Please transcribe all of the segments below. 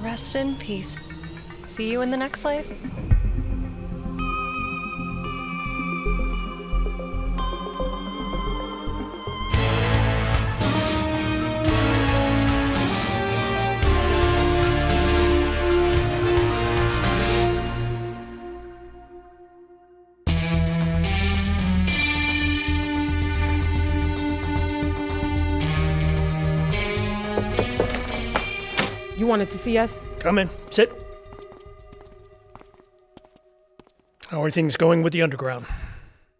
Rest in peace. See you in the next life. You wanted to see us? Come in. Sit. How are things going with the underground?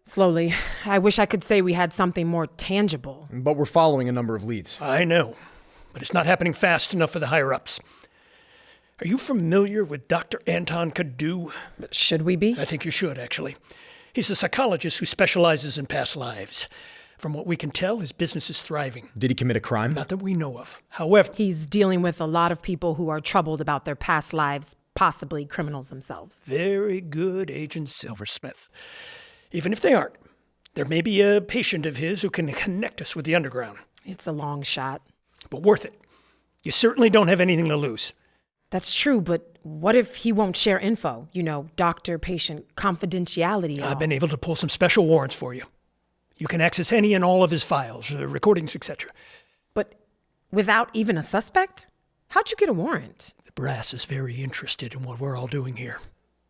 Slowly. I wish I could say we had something more tangible. But we're following a number of leads. I know, but it's not happening fast enough for the higher-ups. Are you familiar with Dr. Anton Kadu? Should we be? I think you should, actually. He's a psychologist who specializes in past lives. From what we can tell, his business is thriving. Did he commit a crime? Not that we know of. However, He's dealing with a lot of people who are troubled about their past lives, possibly criminals themselves. very good, Agent Silversmith. Even if they aren't, there may be a patient of his who can connect us with the underground. It's a long shot. But worth it. You certainly don't have anything to lose. That's true, but what if he won't share info? You know, doctor-patient confidentiality and all. I've been able to pull some special warrants for you. You can access any and all of his files, recordings, etc. But without even a suspect? How'd you get a warrant? The brass is very interested in what we're all doing here.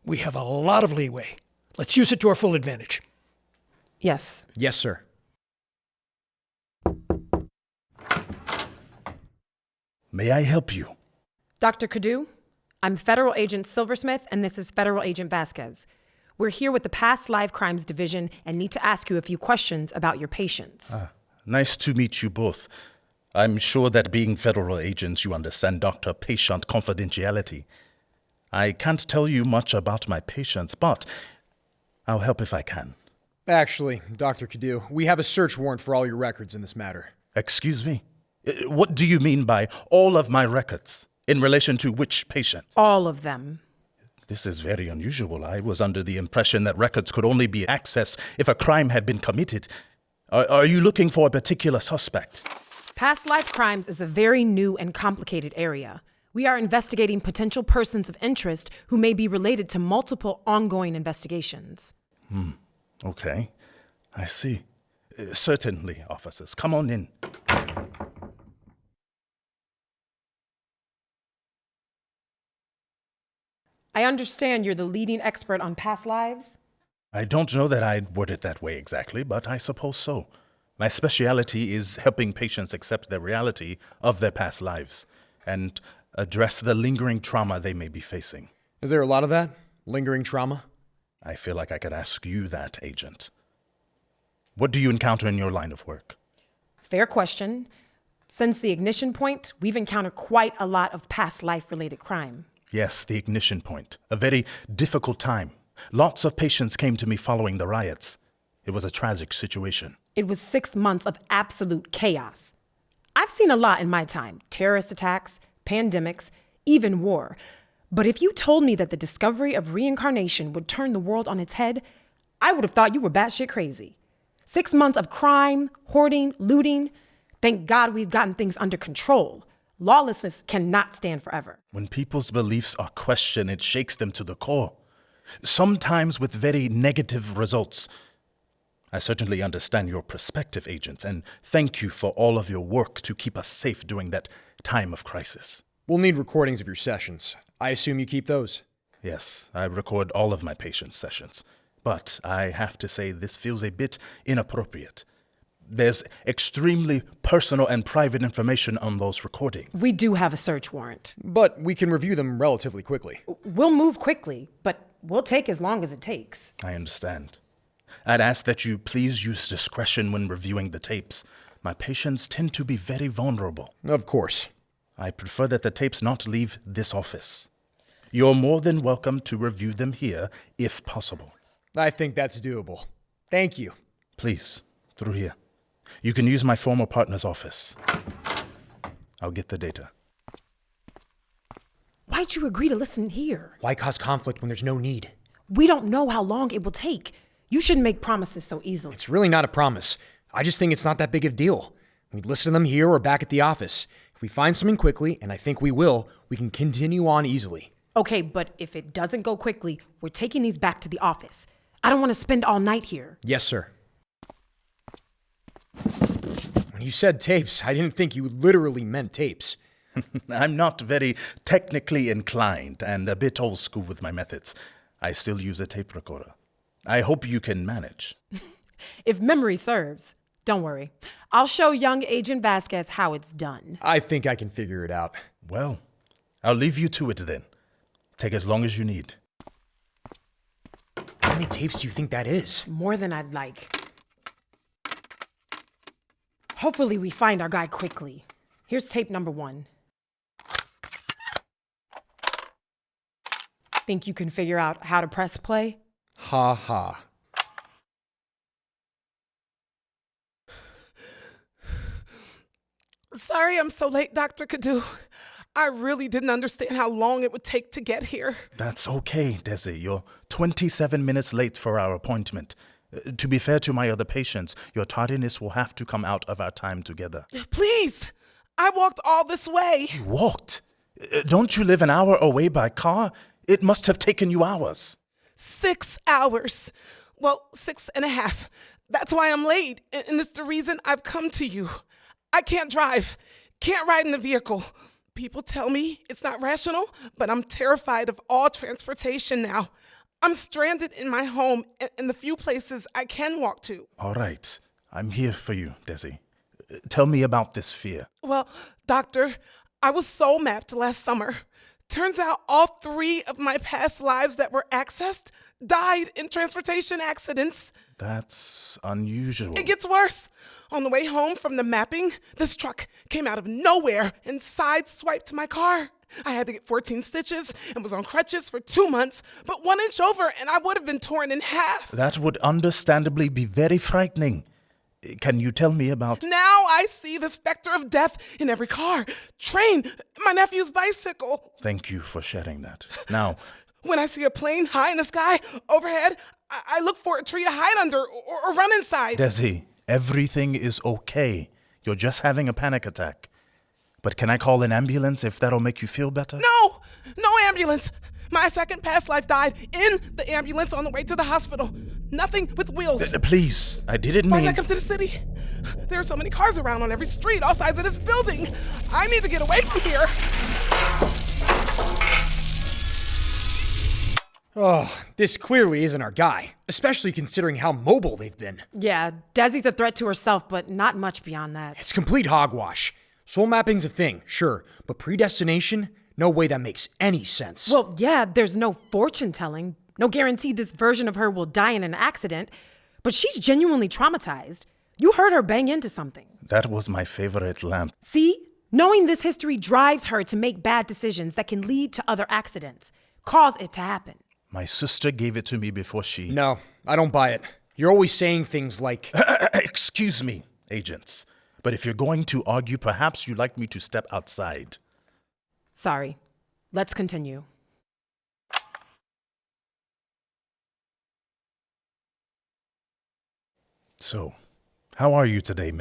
We have a lot of leeway. Let's use it to our full advantage. Yes. Yes, sir. May I help you? Dr. Kadu, I'm Federal Agent Silversmith, and this is Federal Agent Vasquez. We're here with the Past Life Crimes Division and need to ask you a few questions about your patients. Nice to meet you both. I'm sure that being federal agents, you understand doctor-patient confidentiality. I can't tell you much about my patients, but I'll help if I can. Actually, Dr. Kadu, we have a search warrant for all your records in this matter. Excuse me? What do you mean by all of my records? In relation to which patient? All of them. This is very unusual. I was under the impression that records could only be accessed if a crime had been committed. Are you looking for a particular suspect? Past life crimes is a very new and complicated area. We are investigating potential persons of interest who may be related to multiple ongoing investigations. Okay, I see. Certainly, officers. Come on in. I understand you're the leading expert on past lives. I don't know that I'd word it that way exactly, but I suppose so. My speciality is helping patients accept the reality of their past lives and address the lingering trauma they may be facing. Is there a lot of that? Lingering trauma? I feel like I could ask you that, Agent. What do you encounter in your line of work? Fair question. Since the ignition point, we've encountered quite a lot of past life-related crime. Yes, the ignition point. A very difficult time. Lots of patients came to me following the riots. It was a tragic situation. It was 6 months of absolute chaos. I've seen a lot in my time. Terrorist attacks, pandemics, even war. But if you told me that the discovery of reincarnation would turn the world on its head, I would have thought you were batshit crazy. 6 months of crime, hoarding, looting. Thank God we've gotten things under control. Lawlessness cannot stand forever. When people's beliefs are questioned, it shakes them to the core. Sometimes with very negative results. I certainly understand your perspective, agents, and thank you for all of your work to keep us safe during that time of crisis. We'll need recordings of your sessions. I assume you keep those. Yes, I record all of my patients' sessions, but I have to say this feels a bit inappropriate. There's extremely personal and private information on those recordings. We do have a search warrant. But we can review them relatively quickly. We'll move quickly, but we'll take as long as it takes. I understand. I'd ask that you please use discretion when reviewing the tapes. My patients tend to be very vulnerable. Of course. I prefer that the tapes not leave this office. You're more than welcome to review them here, if possible. I think that's doable. Thank you. Please, through here. You can use my former partner's office. I'll get the data. Why'd you agree to listen here? Why cause conflict when there's no need? We don't know how long it will take. You shouldn't make promises so easily. It's really not a promise. I just think it's not that big of a deal. We'd listen to them here or back at the office. If we find something quickly, and I think we will, we can continue on easily. Okay, but if it doesn't go quickly, we're taking these back to the office. I don't want to spend all night here. Yes, sir. When you said tapes, I didn't think you literally meant tapes. I'm not very technically inclined and a bit old school with my methods. I still use a tape recorder. I hope you can manage. If memory serves, don't worry. I'll show young Agent Vasquez how it's done. I think I can figure it out. Well, I'll leave you to it then. Take as long as you need. How many tapes do you think that is? More than I'd like. Hopefully we find our guy quickly. Here's tape number 1. Think you can figure out how to press play? Ha ha. Sorry I'm so late, Dr. Kadu. I really didn't understand how long it would take to get here. That's okay, Desi. You're 27 minutes late for our appointment. To be fair to my other patients, your tardiness will have to come out of our time together. Please, I walked all this way. You walked? Don't you live an hour away by car? It must have taken you hours. 6 hours. Well, 6.5. That's why I'm late, and it's the reason I've come to you. I can't drive, can't ride in the vehicle. People tell me it's not rational, but I'm terrified of all transportation now. I'm stranded in my home and the few places I can walk to. All right. I'm here for you, Desi. Tell me about this fear. Well, doctor, I was soul mapped last summer. Turns out all 3 of my past lives that were accessed died in transportation accidents. That's unusual. It gets worse. On the way home from the mapping, this truck came out of nowhere and sideswiped my car. I had to get 14 stitches and was on crutches for 2 months, but 1 inch over and I would have been torn in half. That would understandably be very frightening. Can you tell me about... Now I see the specter of death in every car, train, my nephew's bicycle. Thank you for sharing that. Now... When I see a plane high in the sky, overhead, I look for a tree to hide under or run inside. Desi, everything is okay. You're just having a panic attack. But can I call an ambulance if that'll make you feel better? No ambulance. My second past life died in the ambulance on the way to the hospital. Nothing with wheels. Please, I didn't Why mean... did I come to the city? There are so many cars around on every street, all sides of this building. I need to get away from here. Oh, this clearly isn't our guy, especially considering how mobile they've been. Yeah, Desi's a threat to herself, but not much beyond that. It's complete hogwash. Soul mapping's a thing, sure, but predestination? No way that makes any sense. Well, yeah, there's no fortune telling, no guarantee this version of her will die in an accident, but she's genuinely traumatized. You heard her bang into something. That was my favorite lamp. See? Knowing this history drives her to make bad decisions that can lead to other accidents, cause it to happen. My sister gave it to me before she... No, I don't buy it. You're always saying things like... Excuse me, agents. But if you're going to argue, perhaps you'd like me to step outside. Sorry. Let's continue. So, how are you today,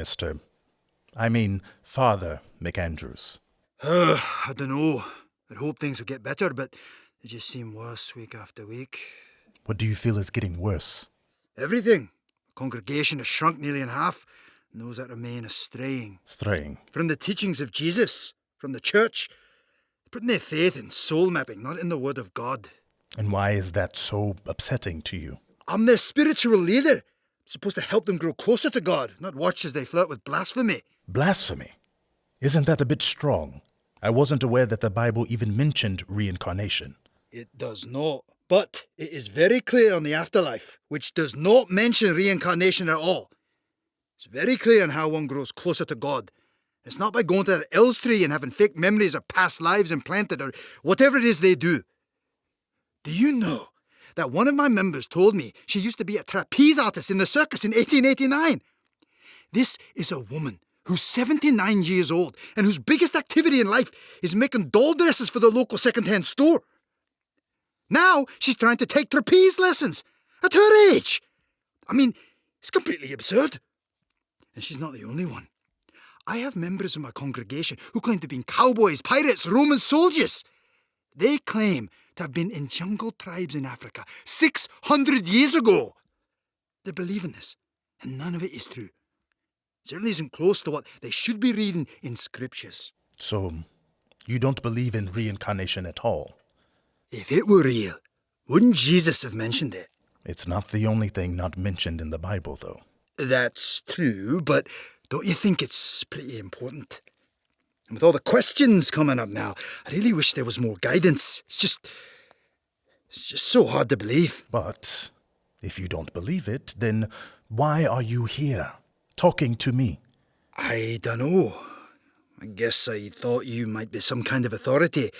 Father McAndrews? I don't know. I'd hope things would get better, but they just seem worse week after week. What do you feel is getting worse? Everything. The congregation has shrunk nearly in half, and those that remain are straying. Straying? From the teachings of Jesus, from the church. Putting their faith in soul mapping, not in the Word of God. And why is that so upsetting to you? I'm their spiritual leader. I'm supposed to help them grow closer to God, not watch as they flirt with blasphemy. Blasphemy? Isn't that a bit strong? I wasn't aware that the Bible even mentioned reincarnation. It does not. But it is very clear on the afterlife, which does not mention reincarnation at all. It's very clear on how one grows closer to God. It's not by going to that Elstree and having fake memories of past lives implanted or whatever it is they do. Do you know that one of my members told me she used to be a trapeze artist in the circus in 1889? This is a woman who's 79 years old and whose biggest activity in life is making doll dresses for the local second-hand store. Now she's trying to take trapeze lessons at her age. It's completely absurd. And she's not the only one. I have members of my congregation who claim to have been cowboys, pirates, Roman soldiers. They claim to have been in jungle tribes in Africa 600 years ago. They believe in this, and none of it is true. It certainly isn't close to what they should be reading in scriptures. So, you don't believe in reincarnation at all? If it were real, wouldn't Jesus have mentioned it? It's not the only thing not mentioned in the Bible, though. That's true, but don't you think it's pretty important? And with all the questions coming up now, I really wish there was more guidance. It's just so hard to believe. But if you don't believe it, then why are you here, talking to me? I dunno. I guess I thought you might be some kind of authority.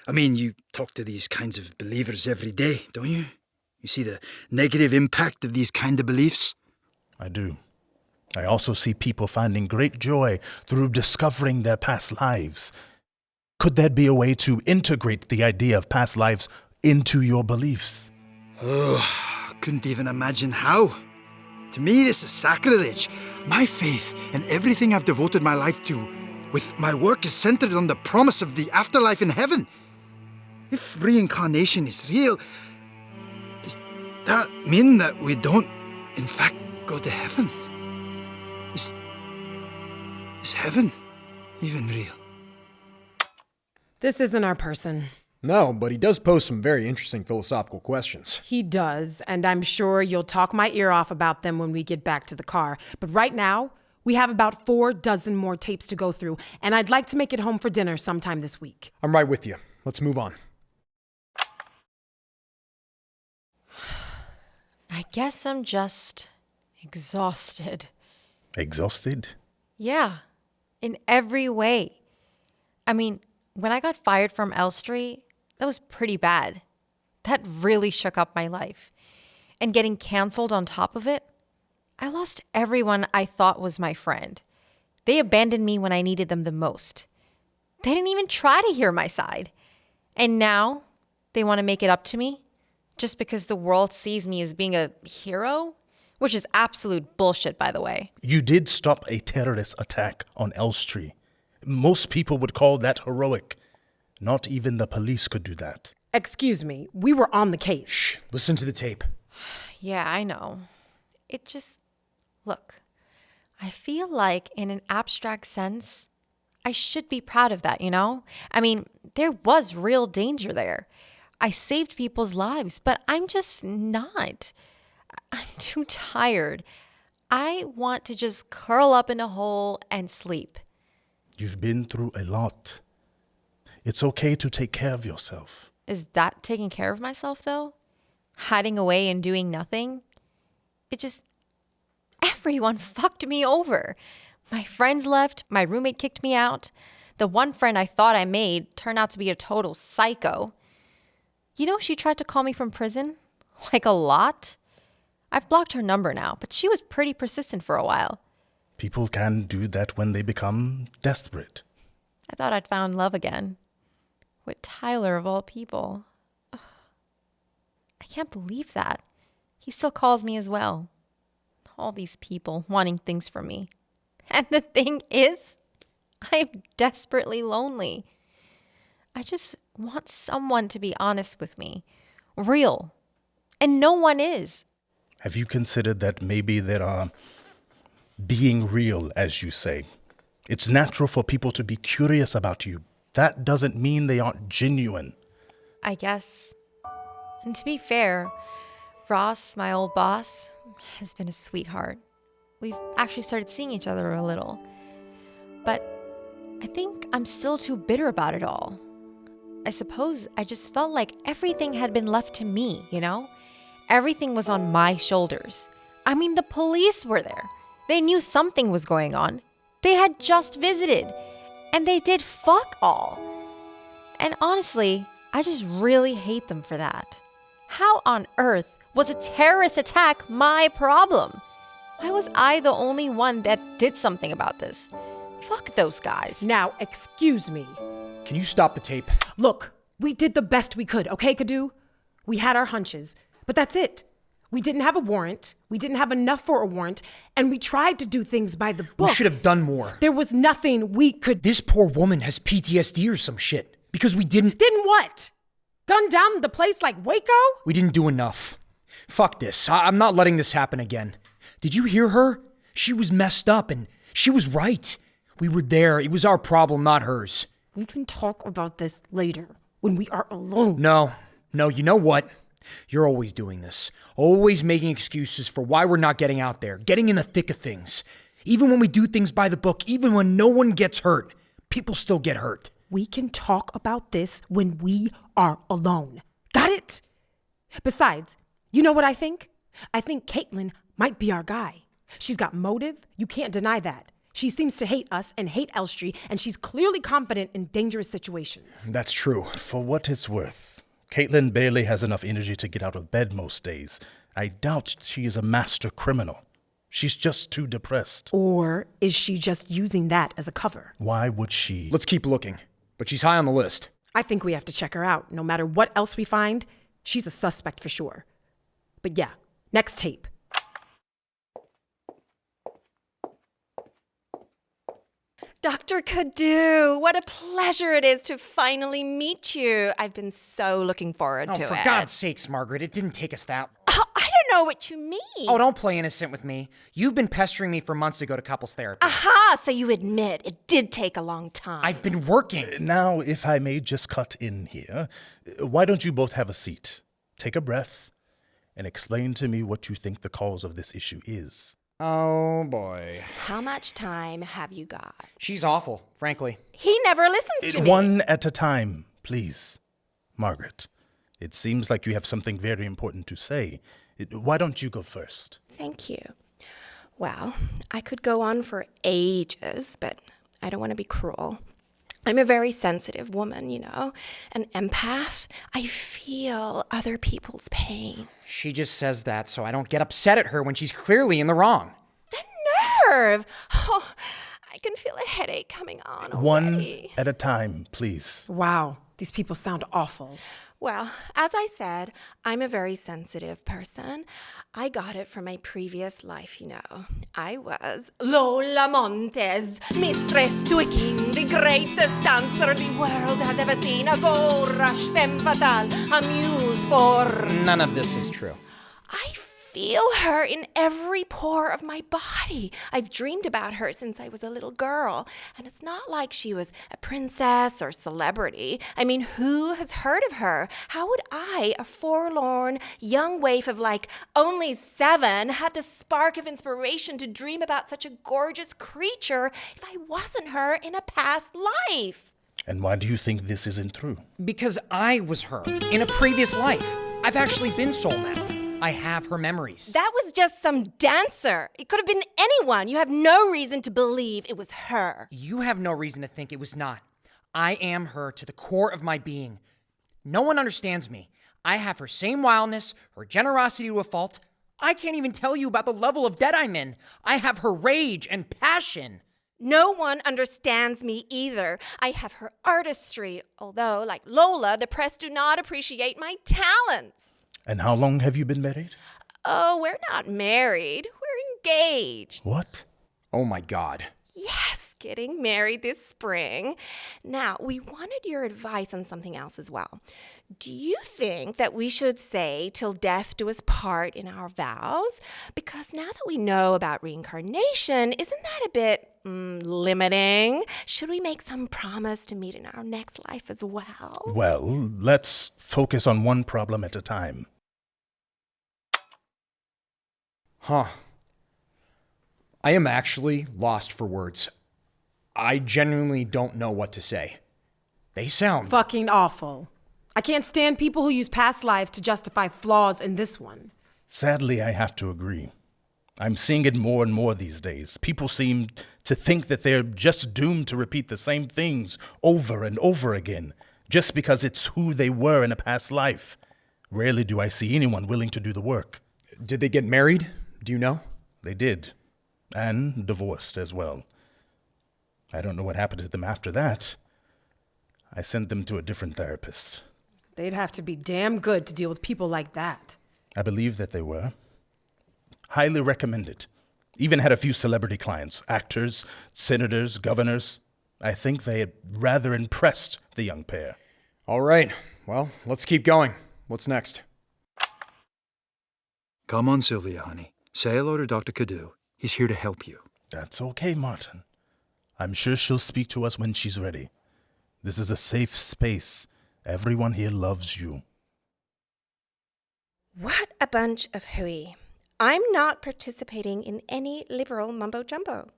I mean, you talk to these kinds of believers every day, don't you? You see the negative impact of these kind of beliefs? I do. I also see people finding great joy through discovering their past lives. Could there be a way to integrate the idea of past lives into your beliefs? Oh, I couldn't even imagine how. To me, this is sacrilege. My faith and everything I've devoted my life to, with my work, is centered on the promise of the afterlife in heaven. If reincarnation is real, does that mean that we don't, in fact, go to heaven? Is heaven even real? This isn't our person. No, but he does pose some very interesting philosophical questions. He does, and I'm sure you'll talk my ear off about them when we get back to the car. But right now, we have about 4 dozen more tapes to go through, and I'd like to make it home for dinner sometime this week. I'm right with you. Let's move on. I guess I'm just exhausted. Exhausted? Yeah, in every way. I mean, when I got fired from Elstree, that was pretty bad. That really shook up my life. And getting canceled on top of it, I lost everyone I thought was my friend. They abandoned me when I needed them the most. They didn't even try to hear my side. And now they want to make it up to me just because the world sees me as being a hero, which is absolute bullshit, by the way. You did stop a terrorist attack on Elstree. Most people would call that heroic. Not even the police could do that. Excuse me, we were on the case. Shh, listen to the tape. Yeah, I know. It just... Look, I feel like in an abstract sense, I should be proud of that, you know? I mean, there was real danger there. I saved people's lives, but I'm just not. I'm too tired. I want to just curl up in a hole and sleep. You've been through a lot. It's okay to take care of yourself. Is that taking care of myself, though? Hiding away and doing nothing? Everyone fucked me over. My friends left, my roommate kicked me out. The one friend I thought I made turned out to be a total psycho. You know, she tried to call me from prison? Like a lot? I've blocked her number now, but she was pretty persistent for a while. People can do that when they become desperate. I thought I'd found love again. With Tyler, of all people. Ugh. I can't believe that. He still calls me as well. All these people wanting things from me. And the thing is, I'm desperately lonely. I just want someone to be honest with me. Real. And no one is. Have you considered that maybe there are being real, as you say? It's natural for people to be curious about you. That doesn't mean they aren't genuine. I guess. And to be fair, Ross, my old boss, has been a sweetheart. We've actually started seeing each other a little. But I think I'm still too bitter about it all. I suppose I just felt like everything had been left to me, you know? Everything was on my shoulders. I mean, the police were there. They knew something was going on. They had just visited. And they did fuck all. And honestly, I just really hate them for that. How on earth was a terrorist attack my problem? Why was I the only one that did something about this? Fuck those guys. Now, excuse me. Can you stop the tape? Look, we did the best we could, okay, Kadu? We had our hunches, but that's it. We didn't have a warrant. We didn't have enough for a warrant. And we tried to do things by the book. We should have done more. There was nothing we could... This poor woman has PTSD or some shit. Because we didn't... Didn't what? Gun down the place like Waco? We didn't do enough. Fuck this. I'm not letting this happen again. Did you hear her? She was messed up and she was right. We were there. It was our problem, not hers. We can talk about this later, when we are alone. No, you know what? You're always doing this. Always making excuses for why we're not getting out there, getting in the thick of things. Even when we do things by the book, even when no one gets hurt, people still get hurt. We can talk about this when we are alone. Got it? Besides, you know what I think? I think Caitlin might be our guy. She's got motive. You can't deny that. She seems to hate us and hate Elstree, and she's clearly competent in dangerous situations. That's true. For what it's worth, Caitlin barely has enough energy to get out of bed most days. I doubt she is a master criminal. She's just too depressed. Or is she just using that as a cover? Why would she? Let's keep looking. But she's high on the list. I think we have to check her out. No matter what else we find, she's a suspect for sure. But yeah, next tape. Dr. Cadu, what a pleasure it is to finally meet you. I've been so looking forward to it. For God's sakes, Margaret, it didn't take us that... Oh, I don't know what you mean. Oh, don't play innocent with me. You've been pestering me for months to go to couples therapy. Aha, so you admit it did take a long time. I've been working. Now, if I may just cut in here, why don't you both have a seat, take a breath, and explain to me what you think the cause of this issue is? Oh, boy. How much time have you got? She's awful, frankly. He never listens to me. One at a time, please. Margaret, it seems like you have something very important to say. Why don't you go first? Thank you. Well, I could go on for ages, but I don't want to be cruel. I'm a very sensitive woman, an empath. I feel other people's pain. She just says that so I don't get upset at her when she's clearly in the wrong. The nerve! Oh, I can feel a headache coming on already. One at a time, please. Wow, these people sound awful. Well, as I said, I'm a very sensitive person. I got it from my previous life, I was Lola Montes, mistress to a king, the greatest dancer the world has ever seen, a gold rush femme fatale, a muse for... None of this is true. I feel her in every pore of my body. I've dreamed about her since I was a little girl. And it's not like she was a princess or celebrity. I mean, who has heard of her? How would I, a forlorn young waif of only 7, have the spark of inspiration to dream about such a gorgeous creature if I wasn't her in a past life? And why do you think this isn't true? Because I was her in a previous life. I've actually been soul mapped. I have her memories. That was just some dancer. It could have been anyone. You have no reason to believe it was her. You have no reason to think it was not. I am her to the core of my being. No one understands me. I have her same wildness, her generosity to a fault. I can't even tell you about the level of debt I'm in. I have her rage and passion. No one understands me either. I have her artistry, although, like Lola, the press do not appreciate my talents. And how long have you been married? Oh, we're not married. We're engaged. What? Oh my God. Yes, getting married this spring. Now, we wanted your advice on something else as well. Do you think that we should say till death do us part in our vows? Because now that we know about reincarnation, isn't that a bit limiting? Should we make some promise to meet in our next life as well? Well, let's focus on one problem at a time. Huh. I am actually lost for words. I genuinely don't know what to say. They sound... Fucking awful. I can't stand people who use past lives to justify flaws in this one. Sadly, I have to agree. I'm seeing it more and more these days. People seem to think that they're just doomed to repeat the same things over and over again, just because it's who they were in a past life. Rarely do I see anyone willing to do the work. Did they get married? Do you know? They did. And divorced as well. I don't know what happened to them after that. I sent them to a different therapist. They'd have to be damn good to deal with people like that. I believe that they were. Highly recommended. Even had a few celebrity clients, actors, senators, governors. I think they had rather impressed the young pair. All right. Well, let's keep going. What's next? Come on, Sylvia, honey. Say hello to Dr. Cadu. He's here to help you. That's okay, Martin. I'm sure she'll speak to us when she's ready. This is a safe space. Everyone here loves you. What a bunch of hooey. I'm not participating in any liberal mumbo-jumbo.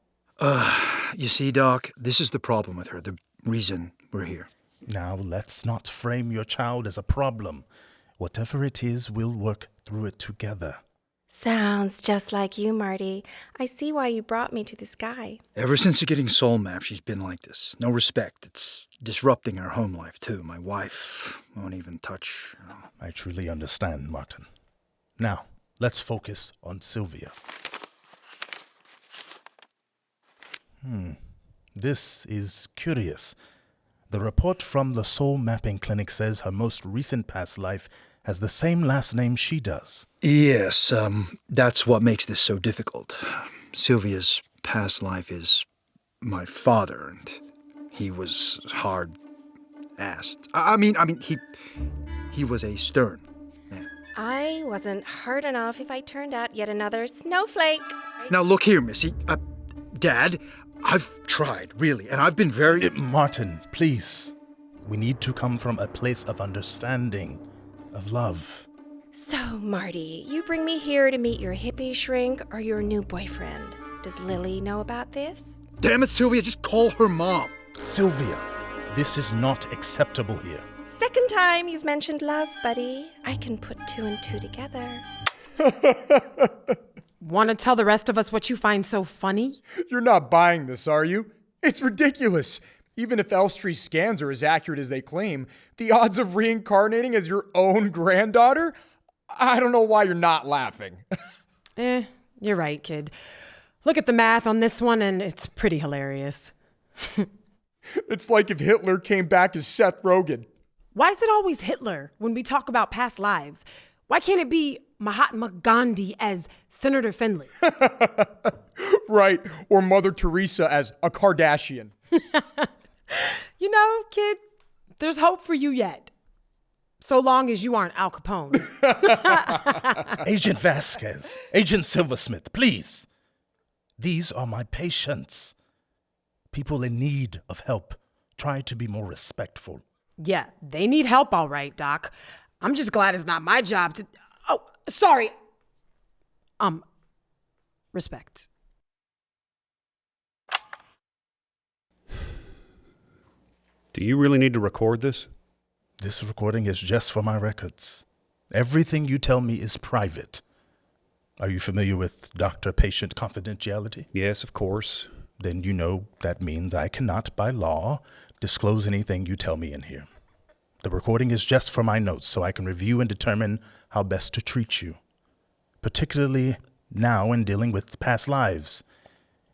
You see, Doc, this is the problem with her, the reason we're here. Now, let's not frame your child as a problem. Whatever it is, we'll work through it together. Sounds just like you, Marty. I see why you brought me to this guy. Ever since getting soul mapped, she's been like this. No respect. It's disrupting our home life, too. My wife won't even touch. I truly understand, Martin. Now, let's focus on Sylvia. This is curious. The report from the Soul Mapping Clinic says her most recent past life has the same last name she does. Yes, that's what makes this so difficult. Sylvia's past life is my father, and he was hard-assed. I mean, he was a stern man. I wasn't hard enough if I turned out yet another snowflake. Now look here, Missy. Dad, I've tried, really, and I've been very... Martin, please. We need to come from a place of understanding, of love. So, Marty, you bring me here to meet your hippie shrink or your new boyfriend. Does Lily know about this? Damn it, Sylvia, just call her mom. Sylvia, this is not acceptable here. Second time you've mentioned love, buddy. I can put two and two together. Want to tell the rest of us what you find so funny? You're not buying this, are you? It's ridiculous. Even if Elstree scans are as accurate as they claim, the odds of reincarnating as your own granddaughter? I don't know why you're not laughing. You're right, kid. Look at the math on this one, and it's pretty hilarious. It's like if Hitler came back as Seth Rogen. Why is it always Hitler when we talk about past lives? Why can't it be Mahatma Gandhi as Senator Finley? Right, or Mother Teresa as a Kardashian. You know, kid, there's hope for you yet. So long as you aren't Al Capone. Agent Vasquez, Agent Silversmith, please. These are my patients. People in need of help. Try to be more respectful. Yeah, they need help, all right, Doc. I'm just glad it's not my job to... Oh, sorry. Respect. Do you really need to record this? This recording is just for my records. Everything you tell me is private. Are you familiar with doctor-patient confidentiality? Yes, of course. Then you know that means I cannot, by law, disclose anything you tell me in here. The recording is just for my notes so I can review and determine how best to treat you, particularly now in dealing with past lives.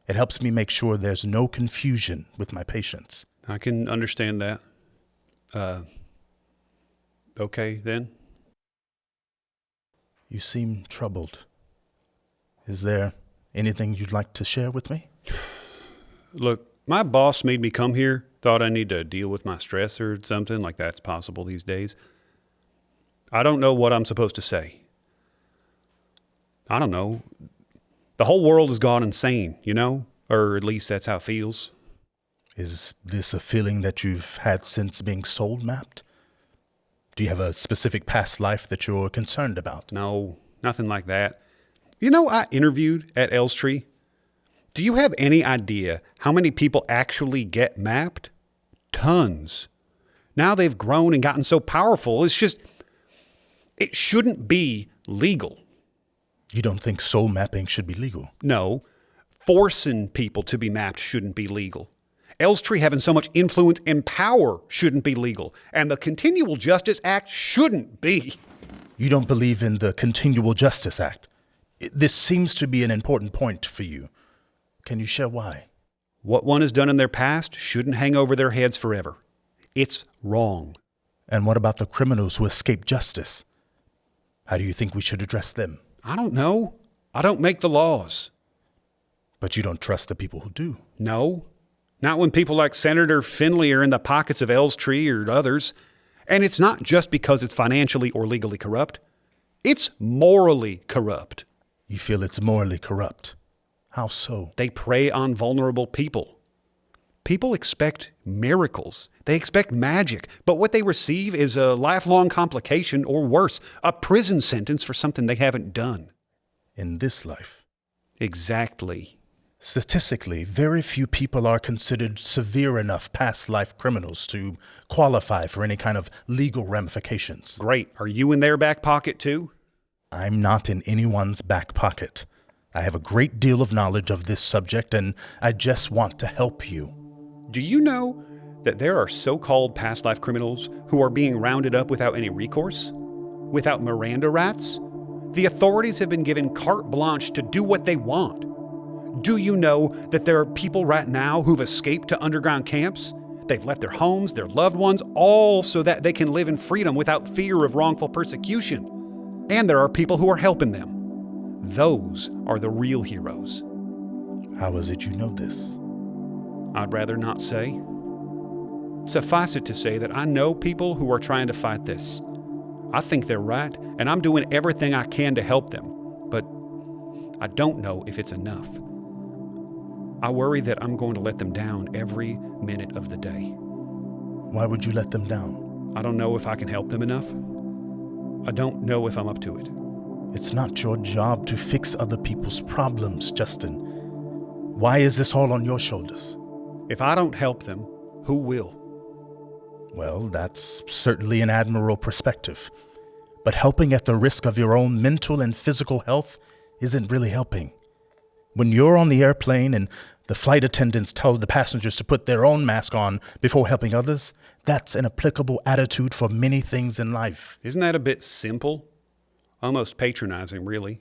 It helps me make sure there's no confusion with my patients. I can understand that. Okay, then. You seem troubled. Is there anything you'd like to share with me? Look, my boss made me come here. Thought I need to deal with my stress or something, like that's possible these days. I don't know what I'm supposed to say. I don't know. The whole world has gone insane, you know? Or at least that's how it feels. Is this a feeling that you've had since being soul mapped? Do you have a specific past life that you're concerned about? No, nothing like that. You know, I interviewed at Elstree. Do you have any idea how many people actually get mapped? Tons. Now they've grown and gotten so powerful, it shouldn't be legal. You don't think soul mapping should be legal? No, forcing people to be mapped shouldn't be legal. Elstree having so much influence and power shouldn't be legal. And the Continual Justice Act shouldn't be. You don't believe in the Continual Justice Act? This seems to be an important point for you. Can you share why? What one has done in their past shouldn't hang over their heads forever. It's wrong. And what about the criminals who escape justice? How do you think we should address them? I don't know. I don't make the laws. But you don't trust the people who do. No, not when people like Senator Finley are in the pockets of Elstree or others. And it's not just because it's financially or legally corrupt. It's morally corrupt. You feel it's morally corrupt. How so? They prey on vulnerable people. People expect miracles. They expect magic. But what they receive is a lifelong complication or worse, a prison sentence for something they haven't done. In this life. Exactly. Statistically, very few people are considered severe enough past life criminals to qualify for any kind of legal ramifications. Great. Are you in their back pocket too? I'm not in anyone's back pocket. I have a great deal of knowledge of this subject, and I just want to help you. Do you know that there are so-called past life criminals who are being rounded up without any recourse? Without Miranda rights? The authorities have been given carte blanche to do what they want. Do you know that there are people right now who've escaped to underground camps? They've left their homes, their loved ones, all so that they can live in freedom without fear of wrongful persecution. And there are people who are helping them. Those are the real heroes. How is it you know this? I'd rather not say. Suffice it to say that I know people who are trying to fight this. I think they're right, and I'm doing everything I can to help them, but I don't know if it's enough. I worry that I'm going to let them down every minute of the day. Why would you let them down? I don't know if I can help them enough. I don't know if I'm up to it. It's not your job to fix other people's problems, Justin. Why is this all on your shoulders? If I don't help them, who will? Well, that's certainly an admirable perspective. But helping at the risk of your own mental and physical health isn't really helping. When you're on the airplane and the flight attendants tell the passengers to put their own mask on before helping others, that's an applicable attitude for many things in life. Isn't that a bit simple? Almost patronizing, really.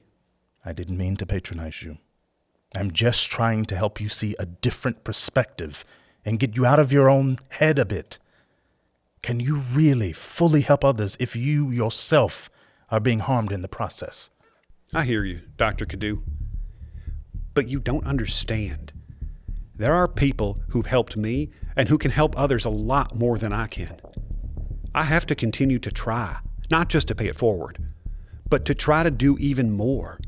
I didn't mean to patronize you. I'm just trying to help you see a different perspective and get you out of your own head a bit. Can you really fully help others if you yourself are being harmed in the process? I hear you, Dr. Cadu. But you don't understand. There are people who've helped me and who can help others a lot more than I can. I have to continue to try, not just to pay it forward, but to try to do even more.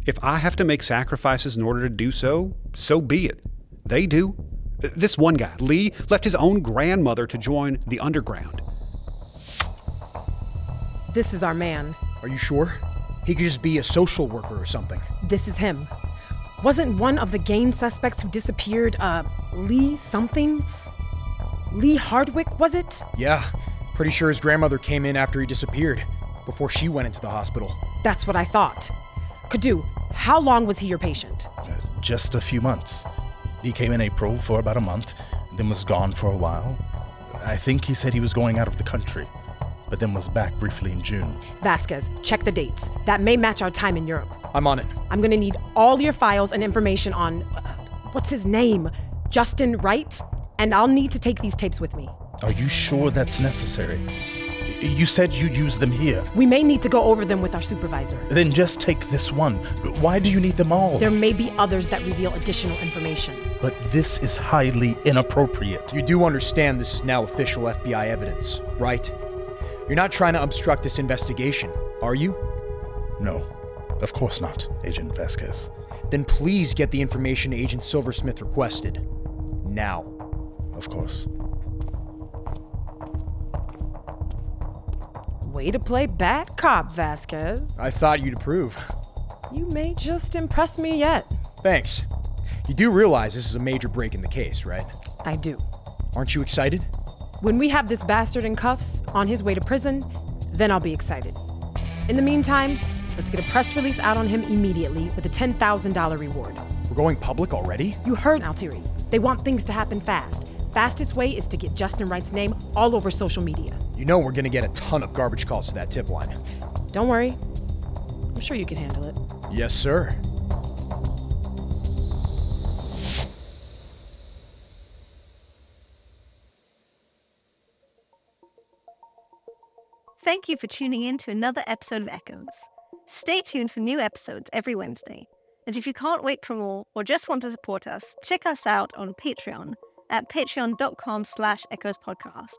If I have to make sacrifices in order to do so, so be it. They do. This one guy, Lee, left his own grandmother to join the underground. This is our man. Are you sure? He could just be a social worker or something. This is him. Wasn't one of the Gain suspects who disappeared, Lee something? Lee Hardwick, was it? Yeah, pretty sure his grandmother came in after he disappeared, before she went into the hospital. That's what I thought. Kadu, how long was he your patient? Just a few months. He came in April for about a month, then was gone for a while. I think he said he was going out of the country, but then was back briefly in June. Vasquez, check the dates. That may match our time in Europe. I'm on it. I'm gonna need all your files and information on, what's his name? Justin Wright? And I'll need to take these tapes with me. Are you sure that's necessary? You said you'd use them here. We may need to go over them with our supervisor. Then just take this one. Why do you need them all? There may be others that reveal additional information. But this is highly inappropriate. You do understand this is now official FBI evidence, right? You're not trying to obstruct this investigation, are you? No, of course not, Agent Vasquez. Then please get the information Agent Silversmith requested. Now. Of course. Way to play bad cop, Vasquez. I thought you'd approve. You may just impress me yet. Thanks. You do realize this is a major break in the case, right? I do. Aren't you excited? When we have this bastard in cuffs on his way to prison, then I'll be excited. In the meantime, let's get a press release out on him immediately with a $10,000 reward. We're going public already? You heard Altieri. They want things to happen fast. Fastest way is to get Justin Wright's name all over social media. You know we're gonna get a ton of garbage calls to that tip line. Don't worry. I'm sure you can handle it. Yes, sir. Thank you for tuning in to another episode of Echoes. Stay tuned for new episodes every Wednesday. And if you can't wait for more or just want to support us, check us out on Patreon at patreon.com/echoespodcast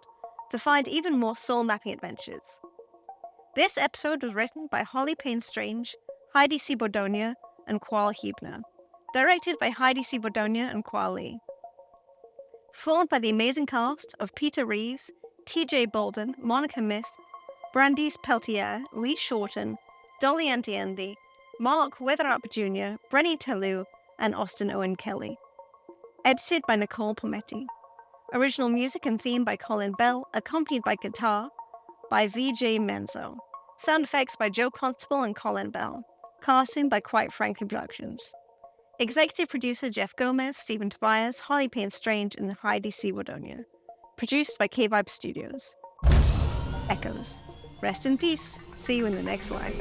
to find even more soul-mapping adventures. This episode was written by Holly Payne Strange, Heidi C. Bordonia, and Qual Huebner. Directed by Heidi C. Bordonia and Qual Lee. Formed by the amazing cast of Peter Reeves, TJ Bolden, Monica Miss, Brandeis Peltier, Lee Shorten, Dolly Antiende, Mark Weatherup Jr., Brenny Tellu, and Austin Owen Kelly. Edited by Nicole Pometti. Original music and theme by Colin Bell, accompanied by guitar by VJ Menzo. Sound effects by Joe Constable and Colin Bell. Casting by Quite Frankly Productions. Executive producer Jeff Gomez, Stephen Tobias, Holly Payne Strange, and Heidi C. Wardonia. Produced by K-Vibe Studios. Echoes. Rest in peace. See you in the next live.